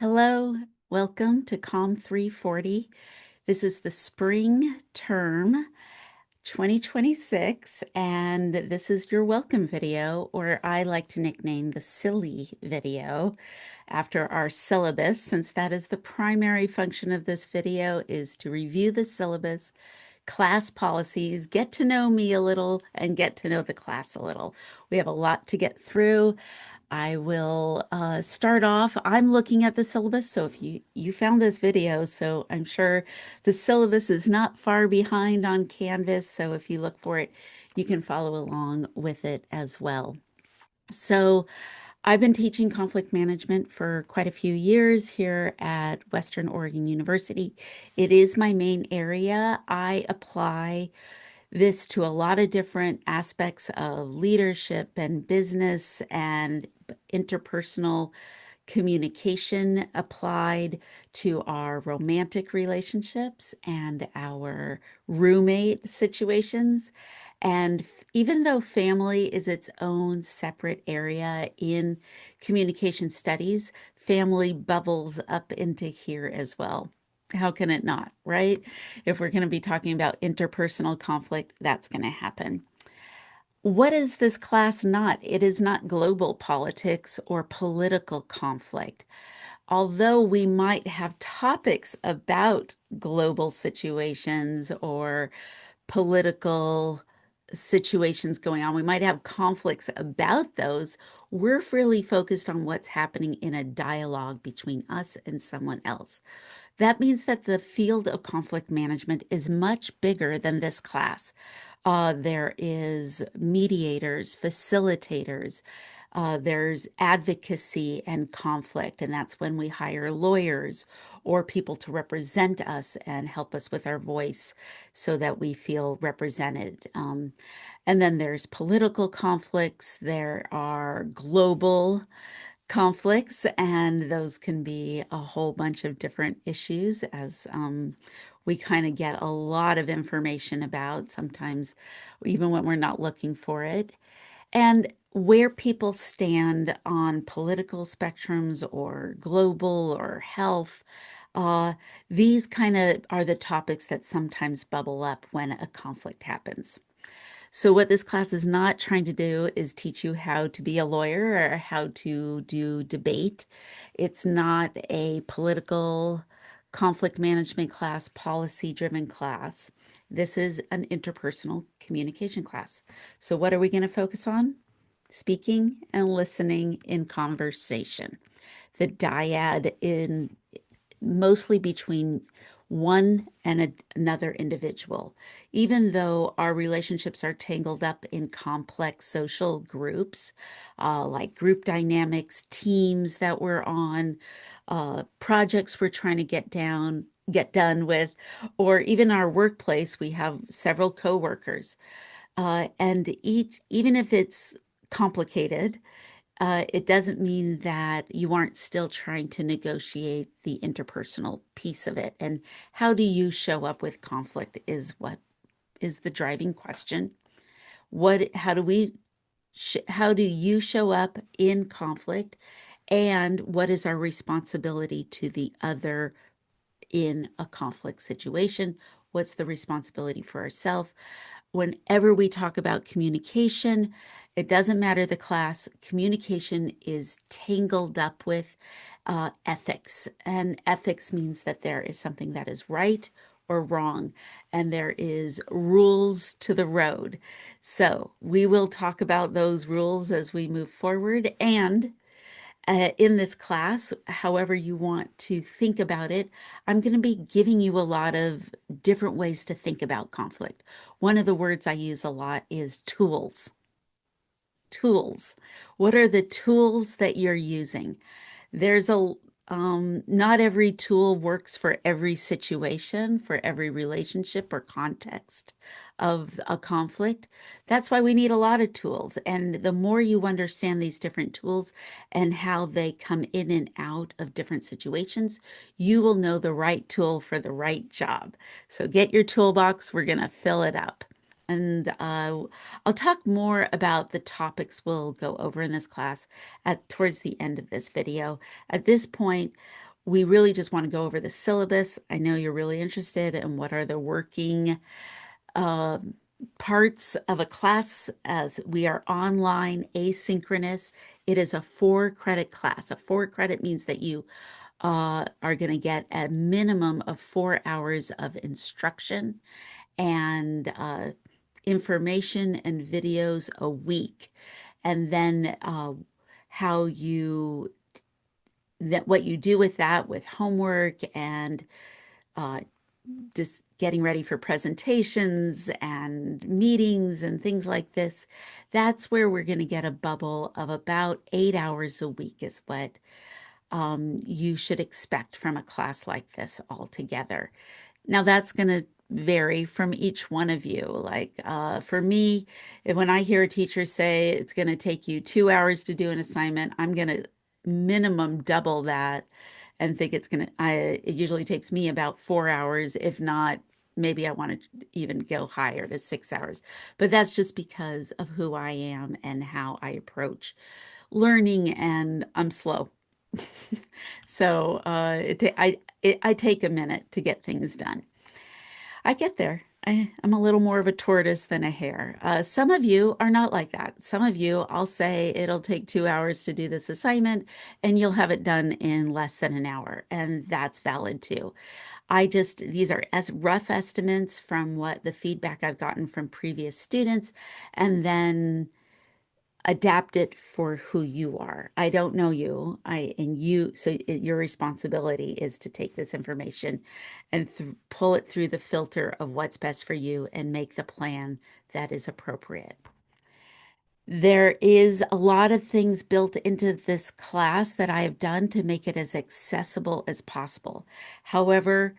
Hello, welcome to COM 340. This is the spring term 2026, and this is your welcome video, or I like to nickname the silly video after our syllabus, since that is the primary function of this video, is to review the syllabus, class policies, get to know me a little, and get to know the class a little. We have a lot to get through. I will start off. I'm looking at the syllabus, so if you found this video, so I'm sure the syllabus is not far behind on Canvas, so if you look for it, you can follow along with it as well. So I've been teaching conflict management for quite a few years here at Western Oregon University. It is my main area. I apply this to a lot of different aspects of leadership and business and interpersonal communication applied to our romantic relationships and our roommate situations. And even though family is its own separate area in communication studies, family bubbles up into here as well. How can it not, right? If we're going to be talking about interpersonal conflict, that's going to happen. What is this class not? It is not global politics or political conflict. Although we might have topics about global situations or political situations going on, we might have conflicts about those. We're really focused on what's happening in a dialogue between us and someone else. That means that the field of conflict management is much bigger than this class. There is mediators, facilitators, there's advocacy and conflict, and that's when we hire lawyers or people to represent us and help us with our voice so that we feel represented. And then there's political conflicts, there are global conflicts, and those can be a whole bunch of different issues as we kind of get a lot of information about, sometimes even when we're not looking for it. And where people stand on political spectrums or global or health, uh, these kind of are the topics that sometimes bubble up when a conflict happens. So what this class is not trying to do is teach you how to be a lawyer or how to do debate. It's not a political conflict management class, policy-driven class. This is an interpersonal communication class. So what are we going to focus on? Speaking and listening in conversation. The dyad in mostly between one and another individual. Even though our relationships are tangled up in complex social groups, like group dynamics, teams that we're on, projects we're trying to get done with, or even our workplace, we have several coworkers. And even if it's complicated, it doesn't mean that you aren't still trying to negotiate the interpersonal piece of it. And how do you show up with conflict is what is the driving question. How do you show up in conflict? And what is our responsibility to the other in a conflict situation? What's the responsibility for ourselves? Whenever we talk about communication, it doesn't matter the class, communication is tangled up with ethics. And ethics means that there is something that is right or wrong, and there is rules to the road. So we will talk about those rules as we move forward. And in this class, however you want to think about it, I'm going to be giving you a lot of different ways to think about conflict. One of the words I use a lot is tools. Tools. What are the tools that you're using? There's not every tool works for every situation, for every relationship or context of a conflict. That's why we need a lot of tools. And the more you understand these different tools and how they come in and out of different situations, you will know the right tool for the right job. So get your toolbox, we're going to fill it up. And I'll talk more about the topics we'll go over in this class towards the end of this video. At this point, We really just want to go over the syllabus. I know you're really interested in what are the working uh, parts of a class as we are online asynchronous. It is a 4 credit class. A 4 credit means that you are going to get a minimum of 4 hours of instruction and information and videos a week. And then how you that what you do with that with homework and uh, just getting ready for presentations and meetings and things like this, that's where we're going to get a bubble of about 8 hours a week is what you should expect from a class like this altogether. Now that's going to vary from each one of you. Like for me, when I hear a teacher say it's going to take you 2 hours to do an assignment, I'm going to minimum double that and think it's going to, it usually takes me about 4 hours, if not, maybe I want to even go higher to 6 hours. But that's just because of who I am and how I approach learning, and I'm slow. So I take a minute to get things done. I get there. I'm a little more of a tortoise than a hare. Some of you are not like that. Some of you, I'll say it'll take 2 hours to do this assignment and you'll have it done in less than an hour. And that's valid too. These are as rough estimates from what the feedback I've gotten from previous students. And then adapt it for who you are. I don't know you. So your responsibility is to take this information and pull it through the filter of what's best for you and make the plan that is appropriate. There is a lot of things built into this class that I have done to make it as accessible as possible. However,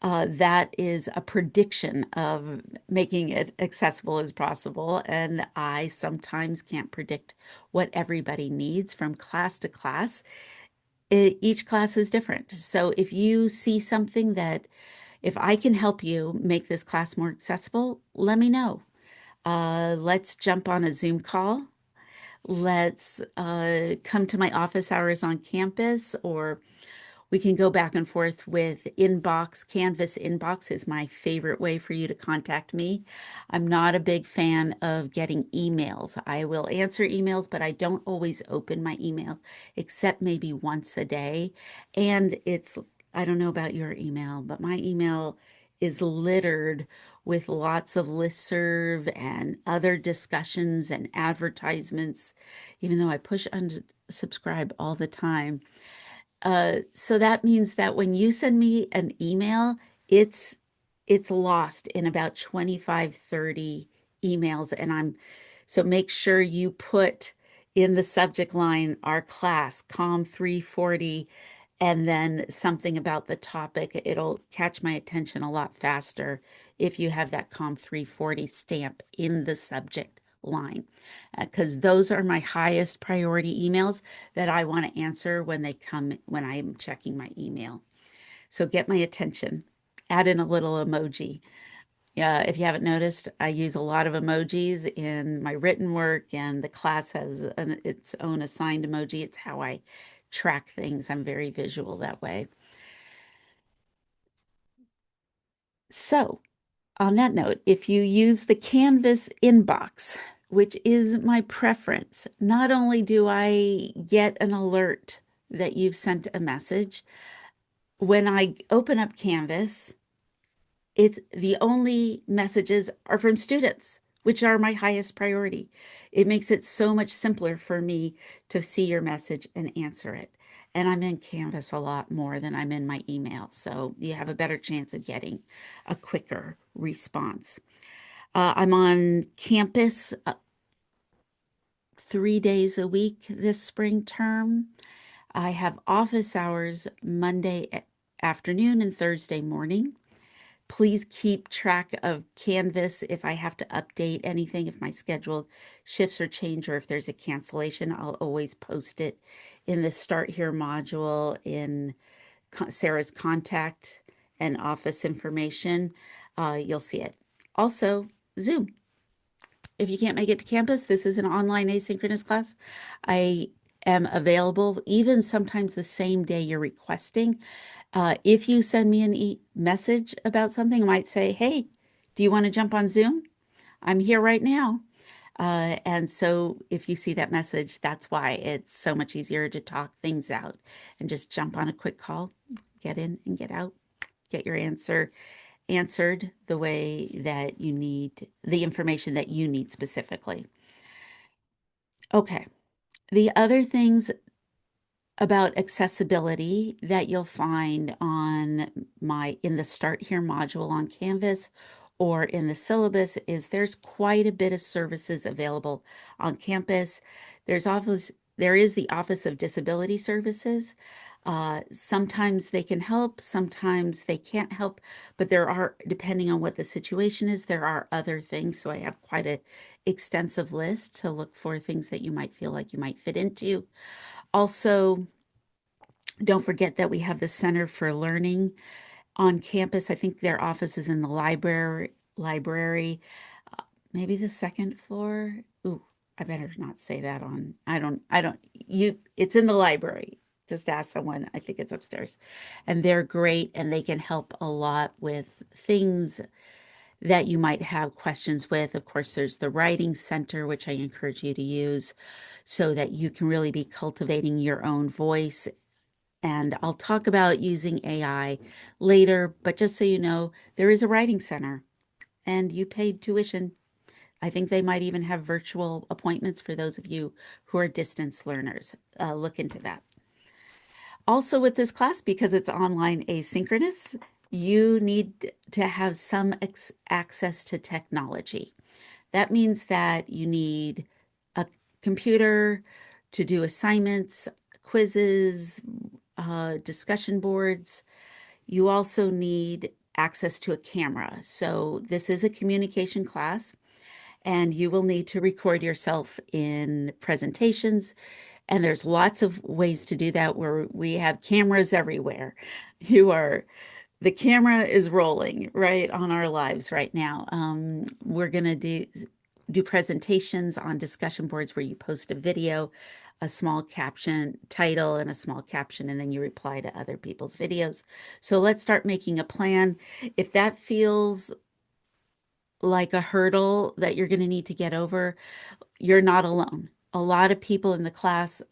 that is a prediction of making it accessible as possible, and I sometimes can't predict what everybody needs from class to class. Each class is different. So if you see something that, if I can help you make this class more accessible, let me know. Let's jump on a Zoom call. Let's come to my office hours on campus, or we can go back and forth with inbox. Canvas inbox is my favorite way for you to contact me. I'm not a big fan of getting emails. I will answer emails, but I don't always open my email except maybe once a day. And I don't know about your email, but my email is littered with lots of listserv and other discussions and advertisements, even though I push unsubscribe all the time. So that means that when you send me an email, it's it's lost in about 25, 30 emails. So make sure you put in the subject line our class, COM 340, and then something about the topic. It'll catch my attention a lot faster if you have that COM 340 stamp in the subject line, because those are my highest priority emails that I want to answer when I'm checking my email. So get my attention. Add in a little emoji. If you haven't noticed, I use a lot of emojis in my written work, and the class has its own assigned emoji. It's how I track things. I'm very visual that way. So, on that note, if you use the Canvas inbox, which is my preference, not only do I get an alert that you've sent a message, when I open up Canvas, it's the only messages are from students, which are my highest priority. It makes it so much simpler for me to see your message and answer it. And I'm in Canvas a lot more than I'm in my email. So you have a better chance of getting a quicker response. I'm on campus 3 days a week this spring term. I have office hours Monday afternoon and Thursday morning. Please keep track of Canvas if I have to update anything, if my schedule shifts or change, or if there's a cancellation. I'll always post it in the Start Here module in Sarah's contact and office information. You'll see it. Also, Zoom. If you can't make it to campus, this is an online asynchronous class. I am available, even sometimes the same day you're requesting. If you send me an message about something, I might say, hey, do you want to jump on Zoom? I'm here right now. And so if you see that message, that's why it's so much easier to talk things out and just jump on a quick call, get in and get out, get your answer answered the way that you need, the information that you need specifically. Okay. The other things about accessibility that you'll find on in the Start Here module on Canvas or in the syllabus is there's quite a bit of services available on campus. There is the Office of Disability Services. Sometimes they can help, sometimes they can't help, but there are, depending on what the situation is, there are other things. So I have quite a extensive list to look for things that you might feel like you might fit into. Also, don't forget that we have the Center for Learning on campus. I think their office is in the library, maybe the second floor. Ooh, I better not say that on. It's in the library. Just ask someone. I think it's upstairs. And they're great and they can help a lot with things that you might have questions with. Of course, there's the Writing Center, which I encourage you to use so that you can really be cultivating your own voice. And I'll talk about using AI later, but just so you know, there is a writing center and you paid tuition. I think they might even have virtual appointments for those of you who are distance learners. Look into that. Also, with this class, because it's online asynchronous, you need to have some access to technology. That means that you need a computer to do assignments, quizzes, discussion boards. You also need access to a camera. So this is a communication class, and you will need to record yourself in presentations. And there's lots of ways to do that where we have cameras everywhere. The camera is rolling right on our lives right now. We're going to do presentations on discussion boards where you post a video, a small caption, title, and a small caption, and then you reply to other people's videos. So let's start making a plan. If that feels like a hurdle that you're going to need to get over, you're not alone. A lot of people in the class,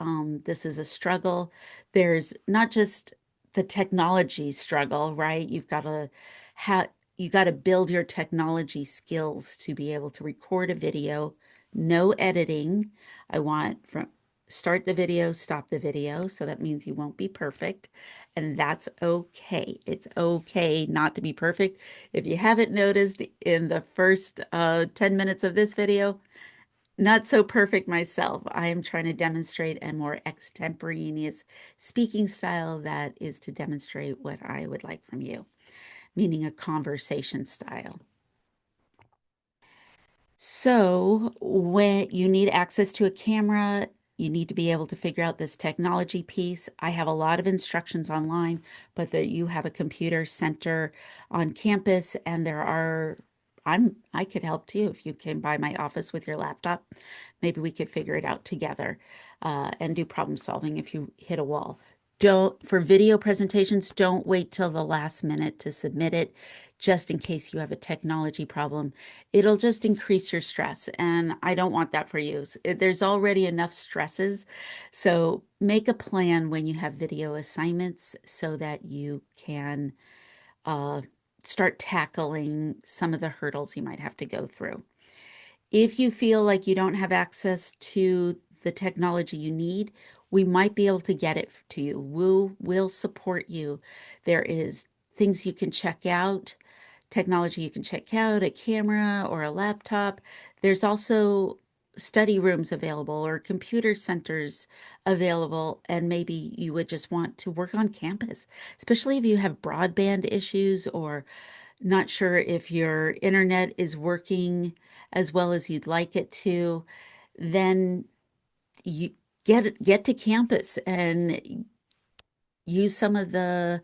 this is a struggle. There's not just the technology struggle, right? You got to build your technology skills to be able to record a video, no editing. I want from start the video, stop the video. So that means you won't be perfect. And that's okay. It's okay not to be perfect. If you haven't noticed in the first 10 minutes of this video, not so perfect myself. I am trying to demonstrate a more extemporaneous speaking style that is to demonstrate what I would like from you, meaning a conversation style. So when you need access to a camera, you need to be able to figure out this technology piece. I have a lot of instructions online, but you have a computer center on campus and I could help too if you came by my office with your laptop. Maybe we could figure it out together and do problem solving if you hit a wall. For video presentations, don't wait till the last minute to submit it, just in case you have a technology problem. It'll just increase your stress, and I don't want that for you. There's already enough stresses, so make a plan when you have video assignments so that you can start tackling some of the hurdles you might have to go through. If you feel like you don't have access to the technology you need, we might be able to get it to you. We'll support you. There is things you can check out, technology you can check out, a camera or a laptop. There's also study rooms available or computer centers available, and maybe you would just want to work on campus, especially if you have broadband issues or not sure if your internet is working as well as you'd like it to, then you get to campus and use some of the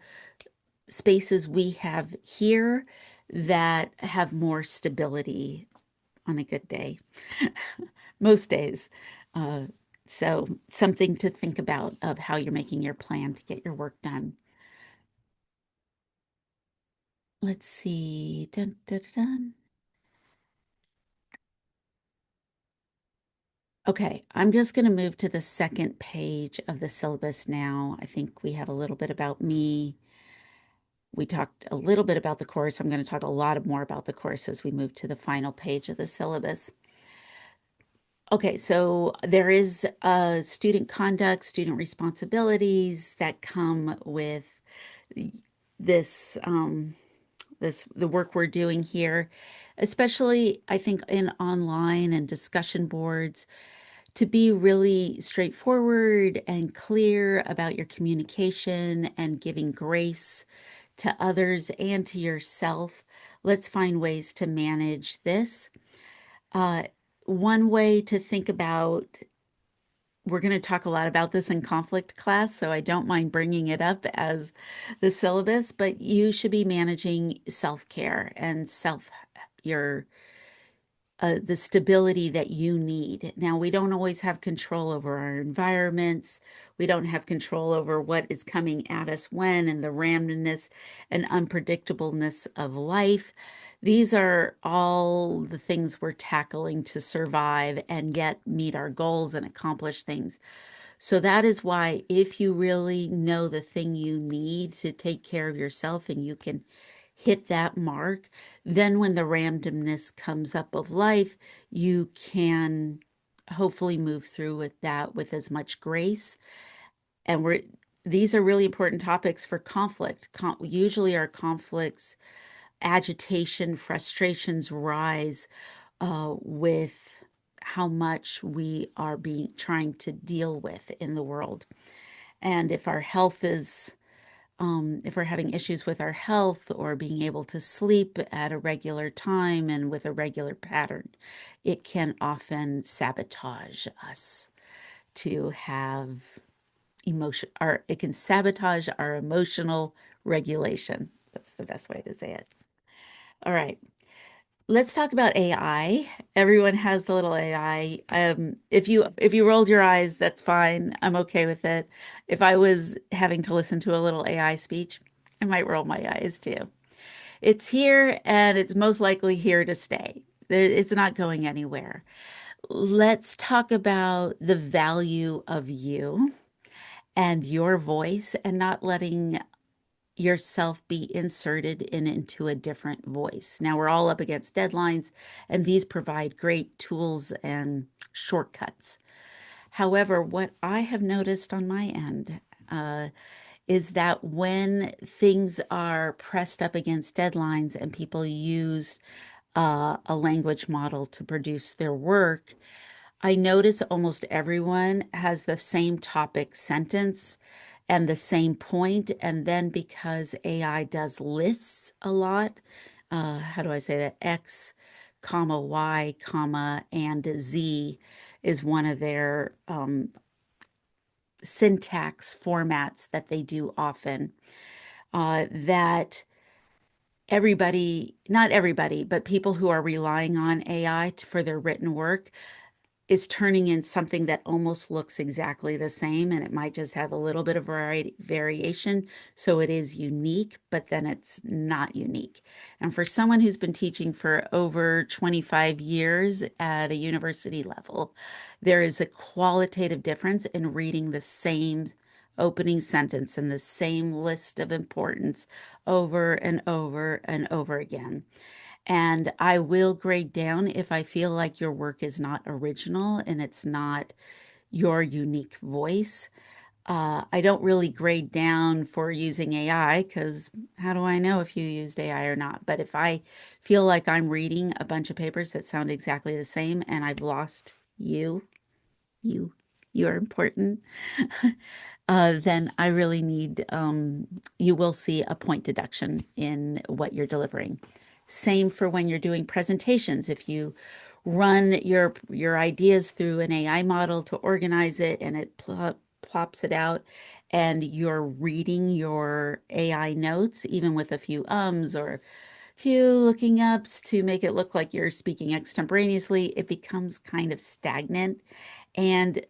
spaces we have here that have more stability on a good day. Most days. So, something to think about of how you're making your plan to get your work done. Let's see. Dun, dun, dun, dun. Okay, I'm just going to move to the second page of the syllabus now. I think we have a little bit about me. We talked a little bit about the course. I'm going to talk a lot more about the course as we move to the final page of the syllabus. Okay, so there is student conduct, student responsibilities that come with this the work we're doing here, especially I think in online and discussion boards, to be really straightforward and clear about your communication and giving grace to others and to yourself. Let's find ways to manage this. Uh, One way to think about, we're going to talk a lot about this in conflict class, so I don't mind bringing it up as the syllabus, but you should be managing self-care and your the stability that you need. Now, we don't always have control over our environments. We don't have control over what is coming at us when, and the randomness and unpredictableness of life. These are all the things we're tackling to survive and yet meet our goals and accomplish things. So that is why if you really know the thing you need to take care of yourself and you can hit that mark, then when the randomness comes up of life, you can hopefully move through with that with as much grace. And these are really important topics for conflict. Usually our conflicts, agitation, frustrations rise with how much we are being trying to deal with in the world. And if our health is, if we're having issues with our health or being able to sleep at a regular time and with a regular pattern, it can often sabotage us to have emotion, or it can sabotage our emotional regulation. That's the best way to say it. All right. Let's talk about AI. Everyone has the little AI. If you rolled your eyes, that's fine. I'm okay with it. If I was having to listen to a little AI speech, I might roll my eyes too. It's here and it's most likely here to stay. It's not going anywhere. Let's talk about the value of you and your voice and not letting yourself be inserted into a different voice. Now we're all up against deadlines, and these provide great tools and shortcuts. However, what I have noticed on my end is that when things are pressed up against deadlines and people use a language model to produce their work, I notice almost everyone has the same topic sentence and the same point. And then because AI does lists a lot, how do I say that? X, comma, Y, comma, and Z is one of their syntax formats that they do often. That everybody, not everybody, but people who are relying on AI for their written work is turning in something that almost looks exactly the same, and it might just have a little bit of variation. So it is unique, but then it's not unique. And for someone who's been teaching for over 25 years at a university level, there is a qualitative difference in reading the same opening sentence and the same list of importance over and over and over again. And I will grade down if I feel like your work is not original and it's not your unique voice. I don't really grade down for using AI because how do I know if you used AI or not? But if I feel like I'm reading a bunch of papers that sound exactly the same and I've lost you, you're important, then I really need, you will see a point deduction in what you're delivering. Same for when you're doing presentations. If you run your ideas through an AI model to organize it and it plops it out, and you're reading your AI notes, even with a few ums or few looking ups to make it look like you're speaking extemporaneously, it becomes kind of stagnant. And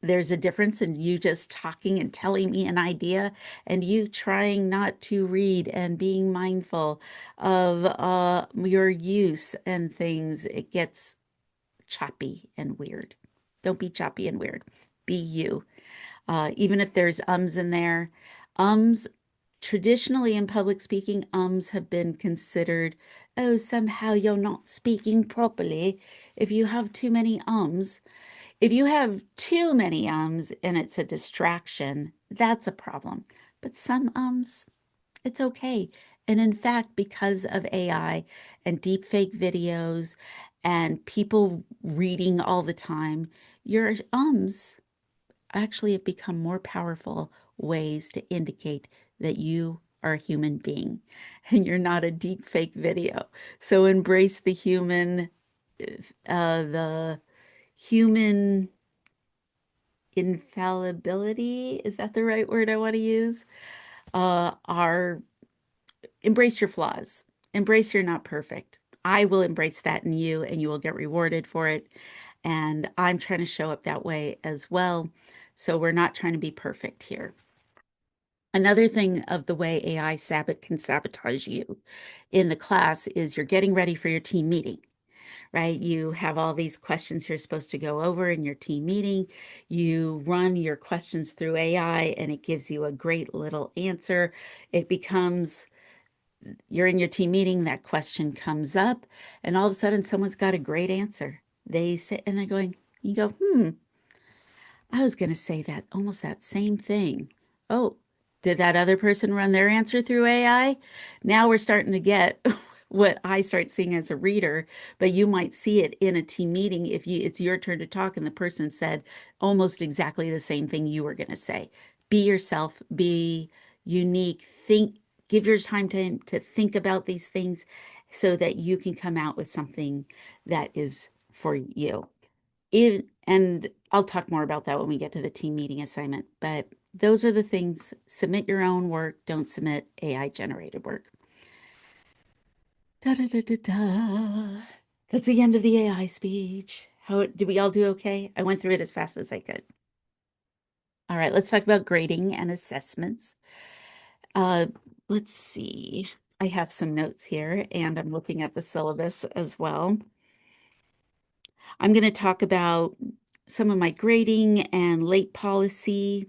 there's a difference in you just talking and telling me an idea and you trying not to read and being mindful of your use and things. It gets choppy and weird. Don't be choppy and weird. Be you. Even if there's ums in there, ums traditionally in public speaking, ums have been considered, oh, somehow you're not speaking properly. If you have too many ums, if you have too many ums and it's a distraction, that's a problem. But some ums, it's okay. And in fact, because of AI and deepfake videos and people reading all the time, your ums actually have become more powerful ways to indicate that you are a human being and you're not a deepfake video. So embrace the human infallibility. Is that the right word I want to use? Our embrace your flaws. Embrace you're not perfect. I will embrace that in you and you will get rewarded for it. And I'm trying to show up that way as well. So we're not trying to be perfect here. Another thing of the way AI can sabotage you in the class is you're getting ready for your team meeting, right? You have all these questions you're supposed to go over in your team meeting. You run your questions through AI and it gives you a great little answer. It becomes you're in your team meeting, that question comes up, and all of a sudden someone's got a great answer. They say, and they're going, you go, I was going to say that almost that same thing. Oh, did that other person run their answer through AI? Now we're starting to get what I start seeing as a reader, but you might see it in a team meeting if it's your turn to talk and the person said almost exactly the same thing you were going to say. Be yourself, be unique, give your time to think about these things so that you can come out with something that is for you. And I'll talk more about that when we get to the team meeting assignment, but those are the things. Submit your own work, don't submit AI generated work. Da da da da da. That's the end of the AI speech. How did we all do okay? I went through it as fast as I could. All right, let's talk about grading and assessments. Uh, let's see. I have some notes here and I'm looking at the syllabus as well. I'm going to talk about some of my grading and late policy,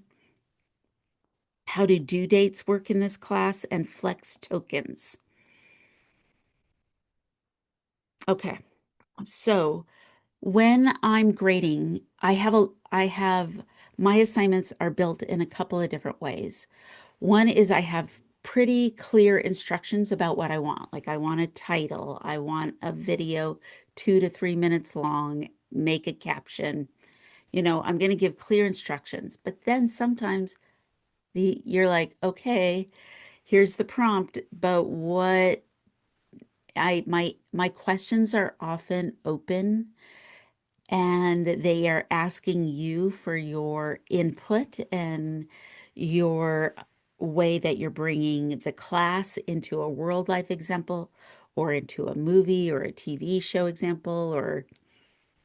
how do due dates work in this class, and flex tokens. Okay, so when I'm grading, I have my assignments are built in a couple of different ways. One is I have pretty clear instructions about what I want. Like I want a title, I want a video 2 to 3 minutes long, make a caption. I'm going to give clear instructions. But then sometimes you're like, okay, here's the prompt, but what my questions are often open and they are asking you for your input and your way that you're bringing the class into a world life example or into a movie or a TV show example, or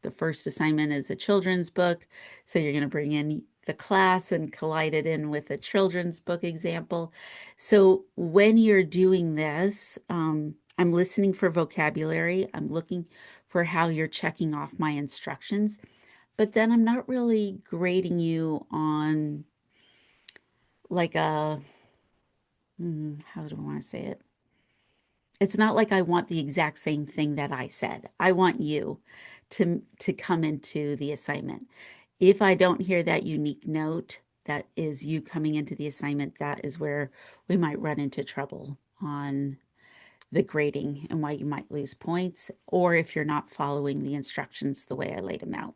the first assignment is a children's book. So you're going to bring in the class and collide it in with a children's book example. So when you're doing this, I'm listening for vocabulary. I'm looking for how you're checking off my instructions, but then I'm not really grading you on like how do I want to say it? It's not like I want the exact same thing that I said. I want you to come into the assignment. If I don't hear that unique note, that is you coming into the assignment, that is where we might run into trouble on the grading and why you might lose points, or if you're not following the instructions the way I laid them out.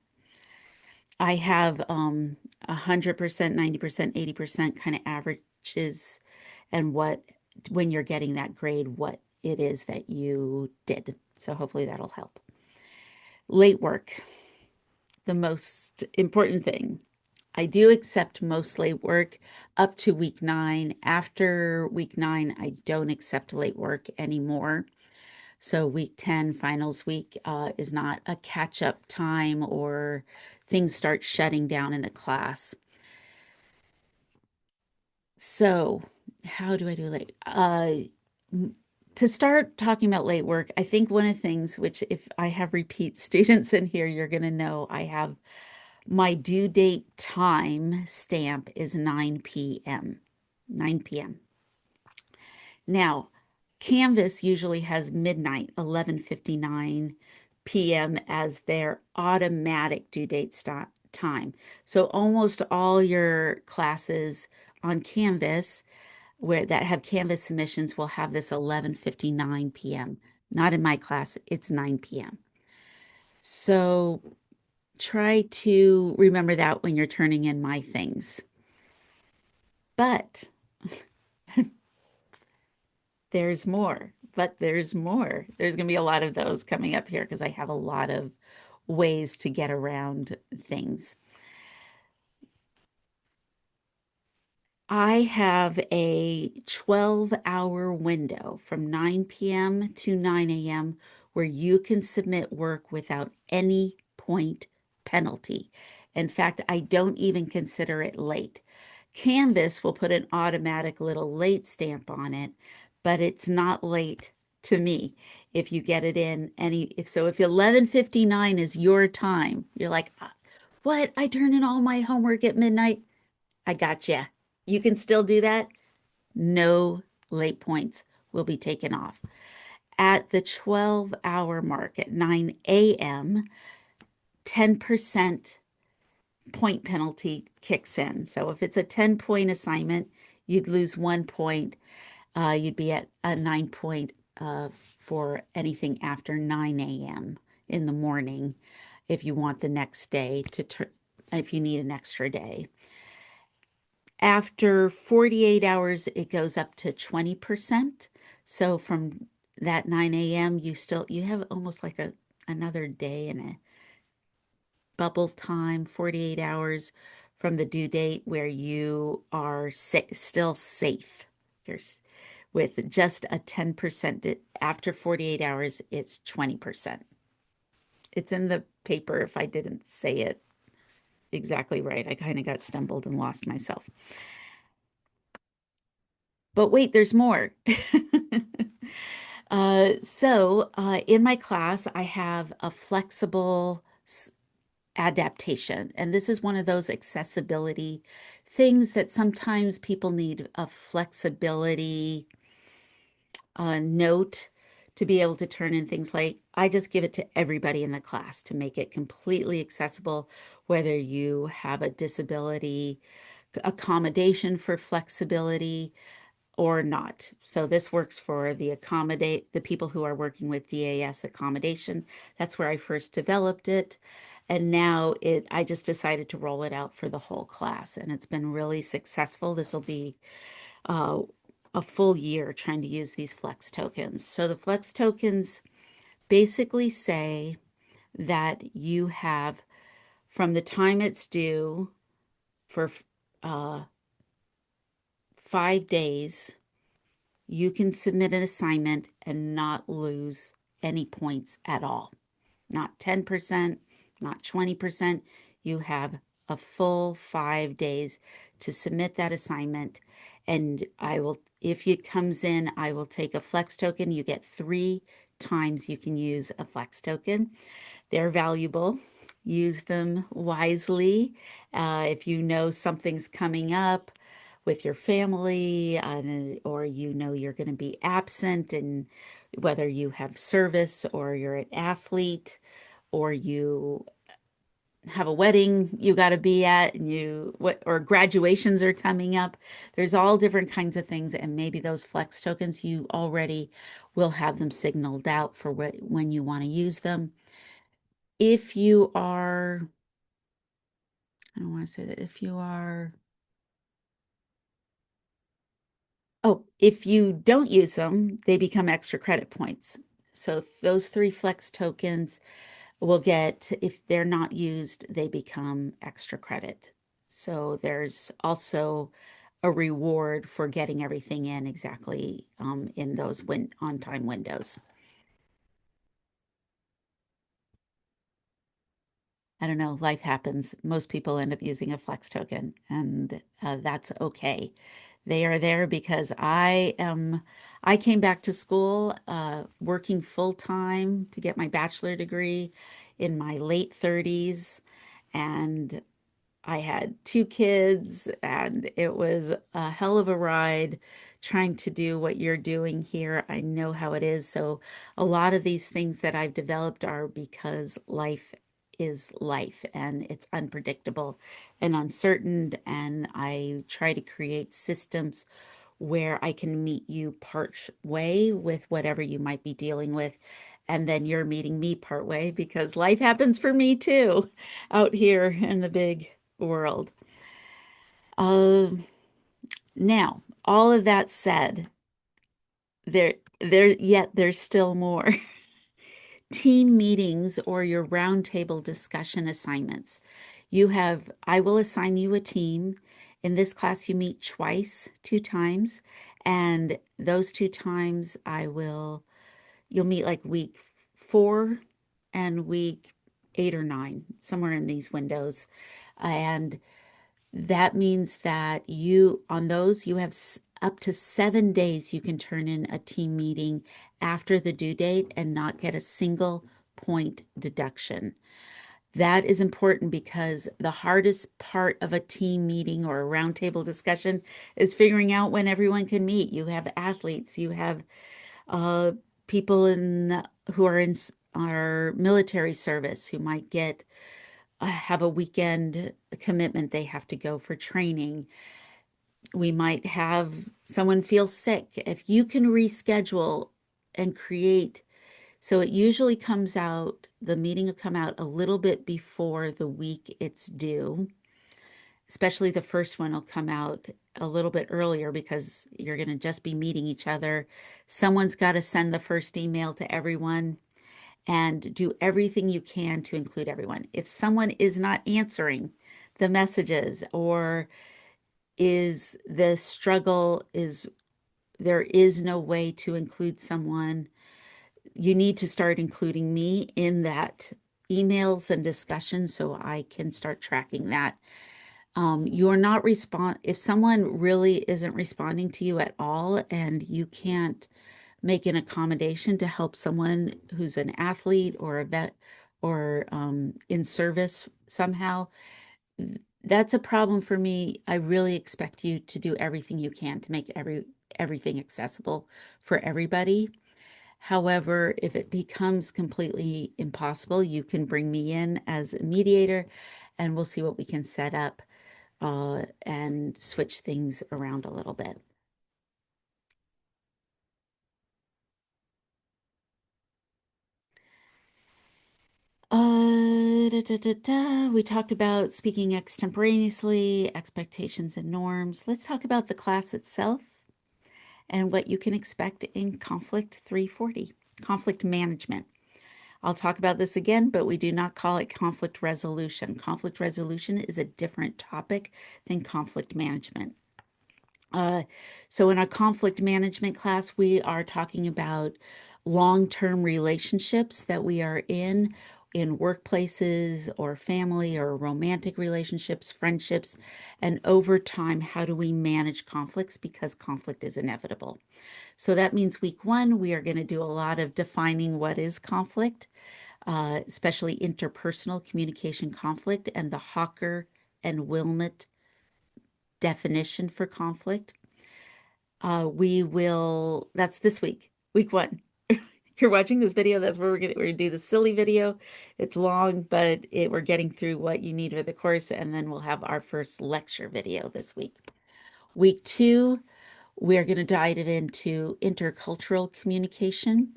I have 100%, 90%, 80% kind of averages and when you're getting that grade, what it is that you did. So hopefully that'll help. Late work, the most important thing. I do accept most late work up to week 9. After week 9, I don't accept late work anymore. So week 10, finals week, is not a catch-up time or things start shutting down in the class. So, how do I do late? To start talking about late work, I think one of the things, which if I have repeat students in here, you're going to know I have my due date time stamp is 9 p.m. 9 p.m. Now, Canvas usually has midnight, 11:59 p.m. as their automatic due date time. So almost all your classes on Canvas that have Canvas submissions will have this 11:59 p.m. Not in my class, it's 9 p.m. So try to remember that when you're turning in my things. But there's more, but there's more. There's going to be a lot of those coming up here because I have a lot of ways to get around things. I have a 12-hour window from 9 p.m. to 9 a.m. where you can submit work without any point penalty. In fact, I don't even consider it late. Canvas will put an automatic little late stamp on it, but it's not late to me if you get it in if 11:59 is your time, you're like, what? I turn in all my homework at midnight. I gotcha. You can still do that. No late points will be taken off. At the 12-hour mark at 9 a.m., 10% point penalty kicks in. So if it's a 10-point assignment, you'd lose 1 point. You'd be at a 9 point for anything after 9 a.m. in the morning if you want the next day if you need an extra day. After 48 hours, it goes up to 20%. So from that 9 a.m., you have almost like another day and a bubble time, 48 hours from the due date where you are still safe. With just a 10%, after 48 hours, it's 20%. It's in the paper if I didn't say it exactly right. I kind of got stumbled and lost myself. But wait, there's more. In my class, I have a flexible adaptation, and this is one of those accessibility things that sometimes people need a flexibility note to be able to turn in things like I just give it to everybody in the class to make it completely accessible, whether you have a disability accommodation for flexibility or not. So this works for the people who are working with DAS accommodation. That's where I first developed it. And now I just decided to roll it out for the whole class, and it's been really successful. This will be a full year trying to use these flex tokens. So the flex tokens basically say that you have from the time it's due for 5 days, you can submit an assignment and not lose any points at all. Not 10%, not 20%. You have a full 5 days to submit that assignment. And if it comes in, I will take a flex token. You get 3 times you can use a flex token. They're valuable. Use them wisely. If you know something's coming up with your family, or you're going to be absent, and whether you have service or you're an athlete or you have a wedding you got to be at, and or graduations are coming up. There's all different kinds of things, and maybe those flex tokens you already will have them signaled out for when you want to use them. If you are, I don't want to say that, if you don't use them, they become extra credit points. So those 3 flex tokens will get, if they're not used, they become extra credit. So there's also a reward for getting everything in exactly in those on-time windows. I don't know, life happens. Most people end up using a flex token, and that's okay. They are there because I came back to school working full time to get my bachelor degree in my late 30s, and I had two kids, and it was a hell of a ride trying to do what you're doing here. I know how it is. So, a lot of these things that I've developed are because life is life and it's unpredictable and uncertain. And I try to create systems where I can meet you part way with whatever you might be dealing with. And then you're meeting me part way because life happens for me too out here in the big world. Uh, Now, all of that said, yet there's still more. Team meetings or your roundtable discussion assignments. I will assign you a team. In this class, you meet twice, 2 times, and those 2 times you'll meet like week 4 and week 8 or 9, somewhere in these windows. And that means that on those, you have up to 7 days you can turn in a team meeting after the due date and not get a single point deduction. That is important because the hardest part of a team meeting or a roundtable discussion is figuring out when everyone can meet. You have athletes, you have uh, people who are in our military service who might have a weekend commitment they have to go for training. We might have someone feel sick. If you can reschedule and create, so it usually the meeting will come out a little bit before the week it's due. Especially the first one will come out a little bit earlier because you're going to just be meeting each other. Someone's got to send the first email to everyone and do everything you can to include everyone. If someone is not answering the messages or is the struggle is there is no way to include someone, you need to start including me in that emails and discussions so I can start tracking that. You're not if someone really isn't responding to you at all and you can't make an accommodation to help someone who's an athlete or a vet or in service somehow, that's a problem for me. I really expect you to do everything you can to make everything accessible for everybody. However, if it becomes completely impossible, you can bring me in as a mediator and we'll see what we can set up and switch things around a little bit. We talked about speaking extemporaneously, expectations and norms. Let's talk about the class itself and what you can expect in Conflict 340, conflict management. I'll talk about this again, but we do not call it conflict resolution. Conflict resolution is a different topic than conflict management. Uh, so in our conflict management class, we are talking about long-term relationships that we are in workplaces or family or romantic relationships, friendships, and over time, how do we manage conflicts because conflict is inevitable. So that means week 1, we are going to do a lot of defining what is conflict, especially interpersonal communication conflict and the Hawker and Wilmot definition for conflict. That's this week 1. You're watching this video, that's where we're gonna do the silly video. It's long, but we're getting through what you need for the course, and then we'll have our first lecture video this week. Week 2, we're going to dive into intercultural communication.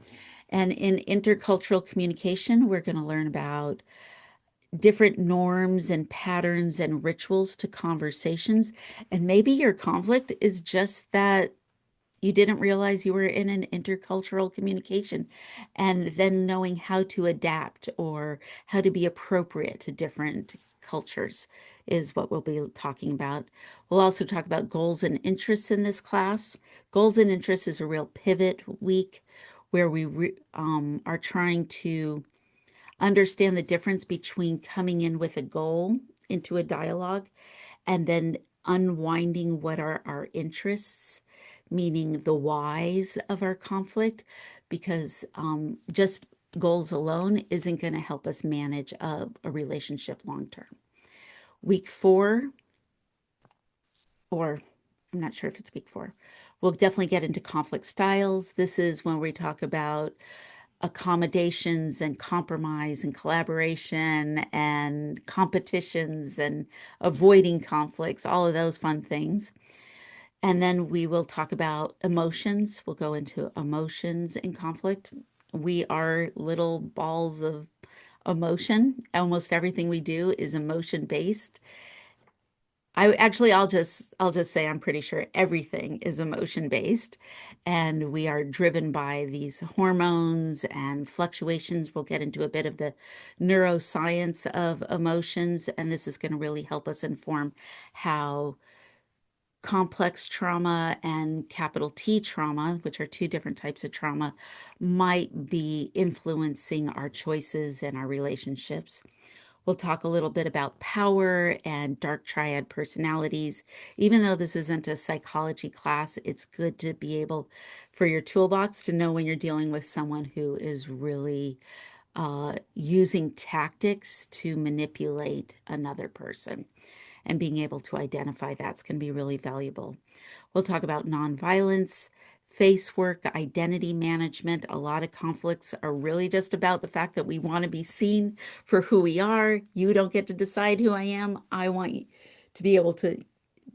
And in intercultural communication, we're going to learn about different norms and patterns and rituals to conversations. And maybe your conflict is just that you didn't realize you were in an intercultural communication, and then knowing how to adapt or how to be appropriate to different cultures is what we'll be talking about. We'll also talk about goals and interests in this class. Goals and interests is a real pivot week where we are trying to understand the difference between coming in with a goal into a dialogue and then unwinding what are our interests, meaning the whys of our conflict, because just goals alone isn't going to help us manage a relationship long term. Week 4, or I'm not sure if it's week 4, we'll definitely get into conflict styles. This is when we talk about accommodations and compromise and collaboration and competitions and avoiding conflicts, all of those fun things. And then we will talk about emotions. We'll go into emotions in conflict. We are little balls of emotion. Almost everything we do is emotion based. I'll just say I'm pretty sure everything is emotion based, and we are driven by these hormones and fluctuations. We'll get into a bit of the neuroscience of emotions, and this is going to really help us inform how complex trauma and capital T trauma, which are two different types of trauma, might be influencing our choices and our relationships. We'll talk a little bit about power and dark triad personalities. Even though this isn't a psychology class, it's good to be able for your toolbox to know when you're dealing with someone who is really using tactics to manipulate another person. And being able to identify that's going to be really valuable. We'll talk about nonviolence, face work, identity management. A lot of conflicts are really just about the fact that we want to be seen for who we are. You don't get to decide who I am. I want to be able to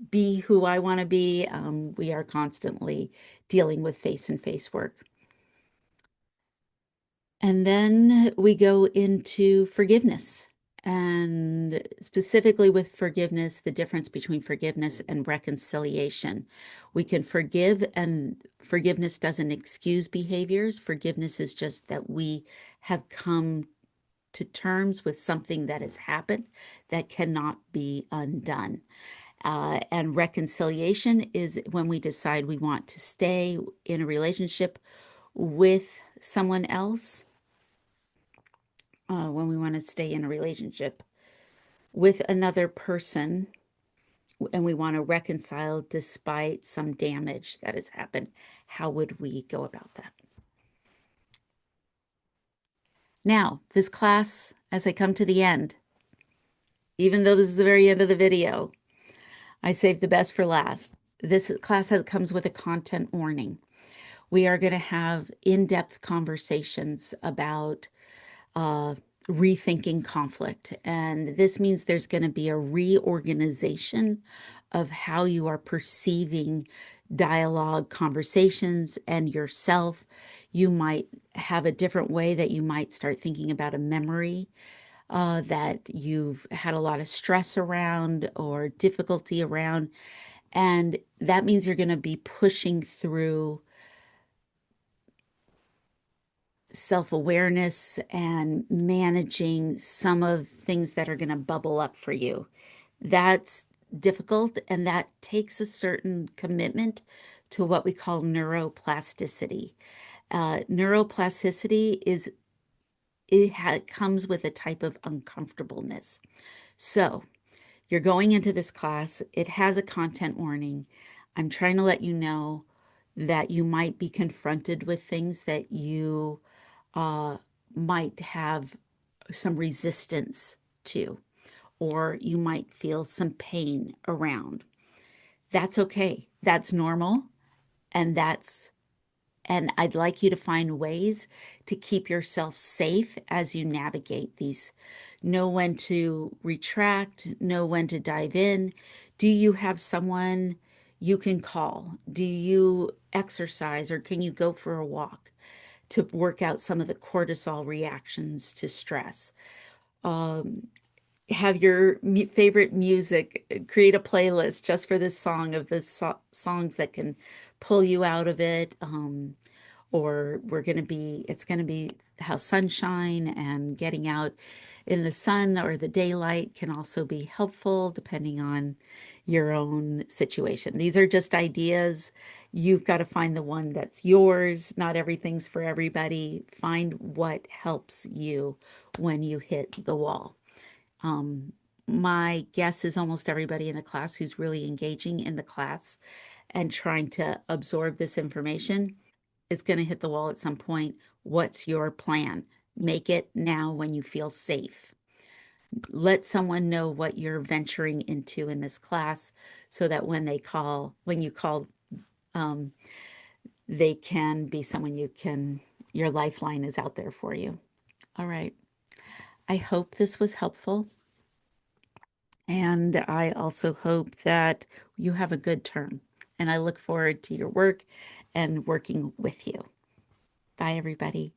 be who I want to be. We are constantly dealing with face and face work. And then we go into forgiveness. And specifically with forgiveness, the difference between forgiveness and reconciliation. We can forgive, and forgiveness doesn't excuse behaviors. Forgiveness is just that we have come to terms with something that has happened that cannot be undone. And reconciliation is when we decide we want to stay in a relationship with someone else, when we want to stay in a relationship with another person and we want to reconcile despite some damage that has happened. How would we go about that? Now, this class, as I come to the end, even though this is the very end of the video, I saved the best for last. This class comes with a content warning. We are going to have in-depth conversations about rethinking conflict. And this means there's going to be a reorganization of how you are perceiving dialogue, conversations, and yourself. You might have a different way that you might start thinking about a memory that you've had a lot of stress around or difficulty around. And that means you're going to be pushing through self-awareness and managing some of things that are going to bubble up for you. That's difficult, and that takes a certain commitment to what we call neuroplasticity. Neuroplasticity is it comes with a type of uncomfortableness. So you're going into this class, it has a content warning. I'm trying to let you know that you might be confronted with things that you might have some resistance to, or you might feel some pain around. That's okay. That's normal. And I'd like you to find ways to keep yourself safe as you navigate these. Know when to retract, know when to dive in. Do you have someone you can call? Do you exercise, or can you go for a walk to work out some of the cortisol reactions to stress? Have your favorite music, create a playlist just for this song of the songs that can pull you out of it. or it's going to be how sunshine and getting out in the sun or the daylight can also be helpful depending on your own situation. These are just ideas. You've got to find the one that's yours. Not everything's for everybody. Find what helps you when you hit the wall. My guess is almost everybody in the class who's really engaging in the class and trying to absorb this information is going to hit the wall at some point. What's your plan? Make it now when you feel safe. Let someone know what you're venturing into in this class so that when you call, um, they can be someone your lifeline is out there for you. All right. I hope this was helpful. And I also hope that you have a good term. And I look forward to your work and working with you. Bye, everybody.